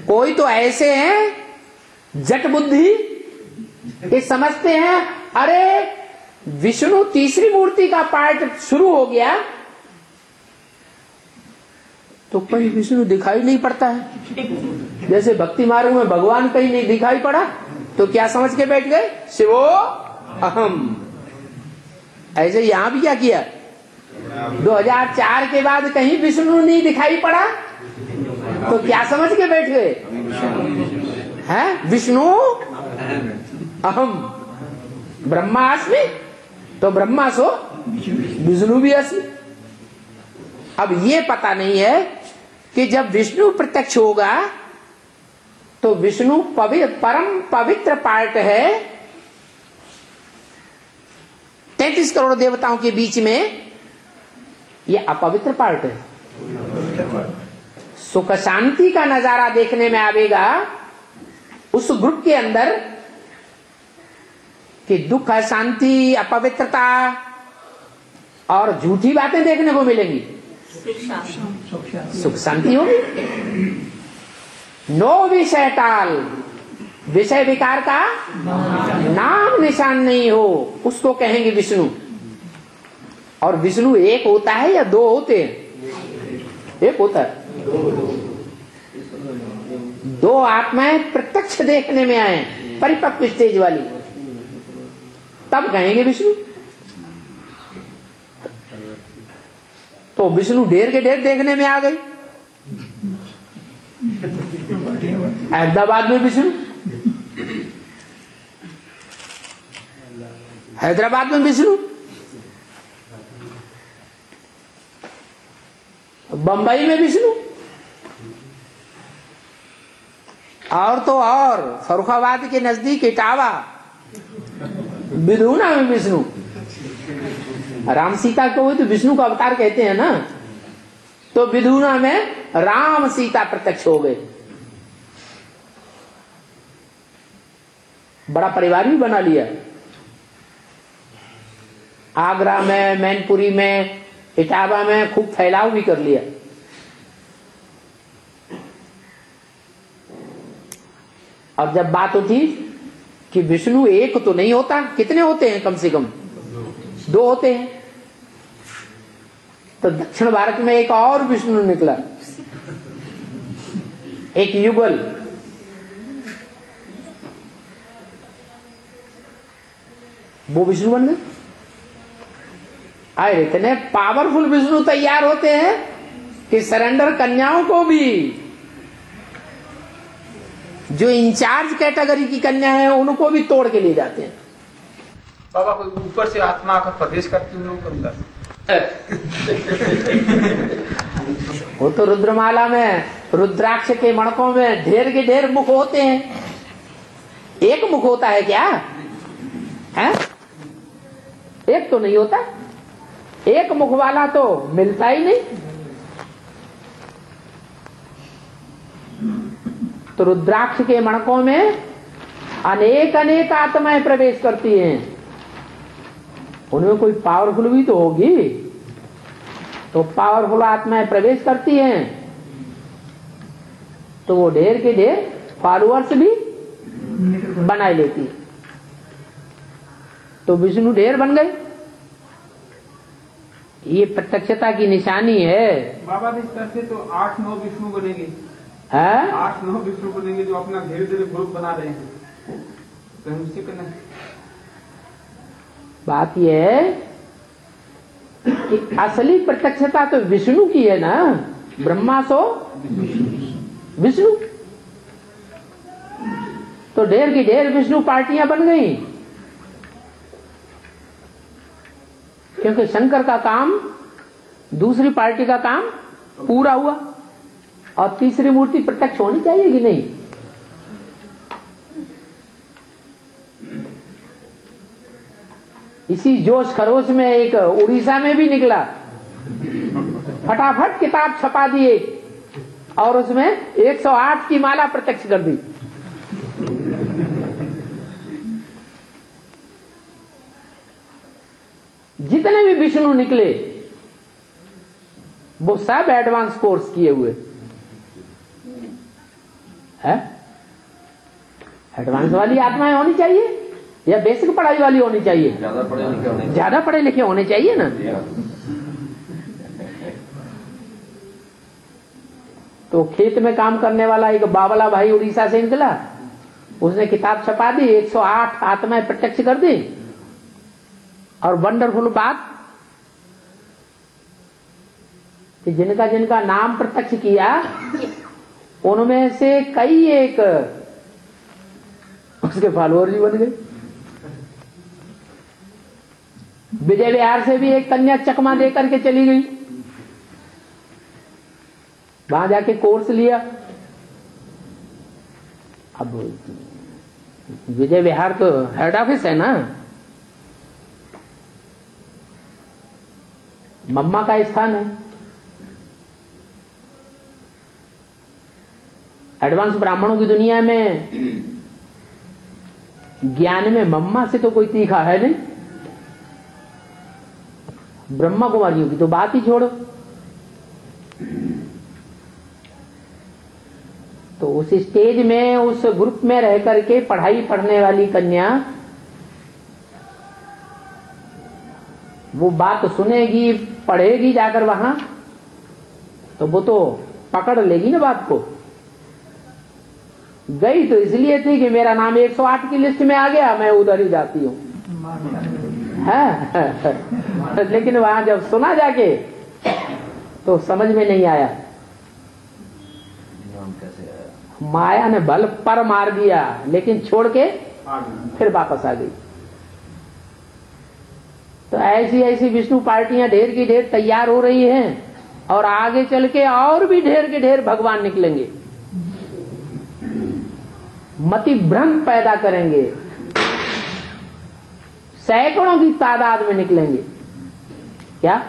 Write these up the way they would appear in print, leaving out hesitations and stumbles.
कोई तो ऐसे हैं जट बुद्धि कि समझते हैं अरे विष्णु तीसरी मूर्ति का पार्ट शुरू हो गया तो कहीं विष्णु दिखाई नहीं पड़ता है। जैसे भक्ति मार्ग में भगवान कहीं नहीं दिखाई पड़ा तो क्या समझ के बैठ गए, शिवो अहम। ऐसे यहां भी क्या किया, 2004 के बाद कहीं विष्णु नहीं दिखाई पड़ा तो क्या समझ के बैठ गए हैं, विष्णु अहम ब्रह्मास्मि, तो ब्रह्मा सो विष्णु भी अस्मि। अब ये पता नहीं है कि जब विष्णु प्रत्यक्ष होगा तो विष्णु परम पवित्र पार्ट है 33 करोड़ देवताओं के बीच में, ये अपवित्र पार्ट है। सुख शांति का नजारा देखने में आवेगा उस ग्रुप के अंदर कि दुख शांति अपवित्रता और झूठी बातें देखने को मिलेंगी, सुख शांति होगी। नो विषय टाल, विषय विकार का नाम निशान नहीं हो, उसको कहेंगे विष्णु। और विष्णु एक होता है या दो होते हैं, एक होता है। दो आत्माएं प्रत्यक्ष देखने में आए परिपक्व स्टेज वाली, तब कहेंगे विष्णु। तो विष्णु ढेर के ढेर देखने में आ गई। हैदराबाद में विष्णु, हैदराबाद में विष्णु, बंबई में विष्णु, और तो और फर्रुखाबाद के नजदीक इटावा विधुना में विष्णु। राम सीता को तो विष्णु का अवतार कहते हैं ना, तो विधुना में राम सीता प्रत्यक्ष हो गए। बड़ा परिवार भी बना लिया। आगरा में, मैनपुरी में, इटावा में खूब फैलाव भी कर लिया। अब जब बात उठी कि विष्णु एक तो नहीं होता, कितने होते हैं, कम से कम दो होते हैं, तो दक्षिण भारत में एक और विष्णु निकला, एक युगल। वो विष्णु बन गए। अरे इतने पावरफुल विष्णु तैयार होते हैं कि सरेंडर कन्याओं को भी, जो इंचार्ज कैटेगरी की कन्या है उनको भी तोड़ के ले जाते हैं। बाबा कोई ऊपर से आत्मा का प्रवेश करती हूँ करता वो तो रुद्रमाला में रुद्राक्ष के मणकों में ढेर के ढेर मुख होते हैं। एक मुख होता है क्या है? एक तो नहीं होता। एक मुख वाला तो मिलता ही नहीं। तो रुद्राक्ष के मणकों में अनेक अनेक आत्माएं प्रवेश करती हैं। उनमें कोई पावरफुल भी तो होगी, तो पावरफुल आत्माएं प्रवेश करती हैं तो वो ढेर के ढेर फॉलोअर्स भी बना लेती है। तो विष्णु ढेर बन गए। ये प्रत्यक्षता की निशानी है। बाबा इस तरह से तो 8-9 विष्णु बनेंगे, 8-9 विष्णु बनेंगे जो अपना धीरे धीरे ग्रुप बना रहे हैं। तो हम उससे करना बात यह है कि असली प्रत्यक्षता तो विष्णु की है ना। ब्रह्मा सो विष्णु, तो ढेर की ढेर विष्णु पार्टियां बन गई। क्योंकि शंकर का काम, दूसरी पार्टी का काम पूरा हुआ और तीसरी मूर्ति प्रत्यक्ष होनी चाहिए कि नहीं। इसी जोश खरोश में एक उड़ीसा में भी निकला, फटाफट किताब छपा दिए और उसमें 108 की माला प्रत्यक्ष कर दी। जितने भी विष्णु निकले वो सब एडवांस कोर्स किए हुए। है? एडवांस वाली आत्माएं होनी चाहिए या बेसिक पढ़ाई वाली होनी चाहिए? ज्यादा पढ़े लिखे होने चाहिए ना। तो खेत में काम करने वाला एक बावला भाई उड़ीसा से निकला, उसने किताब छपा दी, 108 आत्माएं प्रत्यक्ष कर दी। और वंडरफुल बात कि जिनका जिनका नाम प्रत्यक्ष किया उनमें से कई एक उसके फॉलोअर भी बन गए। विजय विहार से भी एक कन्या चकमा दे करके चली गई, वहां जाके कोर्स लिया। अब विजय विहार तो हेड ऑफिस है ना, मम्मा का स्थान है। एडवांस ब्राह्मणों की दुनिया में ज्ञान में मम्मा से तो कोई तीखा है नहीं। ब्रह्मा कुमारियों की तो बात ही छोड़ो। तो उस स्टेज में, उस ग्रुप में रह करके पढ़ाई पढ़ने वाली कन्या वो बात सुनेगी, पढ़ेगी जाकर वहां, तो वो तो पकड़ लेगी ना बात को। गई तो इसलिए थी कि मेरा नाम 108 की लिस्ट में आ गया, मैं उधर ही जाती हूँ। लेकिन वहां जब सुना जाके तो समझ में नहीं आया। माया ने बल पर मार दिया, लेकिन छोड़ के फिर वापस आ गई। तो ऐसी ऐसी विष्णु पार्टियां ढेर की ढेर तैयार हो रही हैं, और आगे चल के और भी ढेर के ढेर भगवान निकलेंगे, मति भ्रम पैदा करेंगे, सैकड़ों की तादाद में निकलेंगे। क्या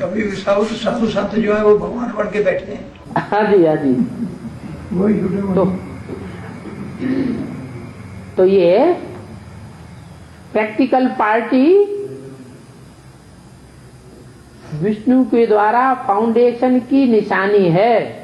अभी साधु संत जो है वो भगवान बन के बैठते हैं। हाँ जी, हाँ जी। तो ये प्रैक्टिकल पार्टी विष्णु के द्वारा फाउंडेशन की निशानी है।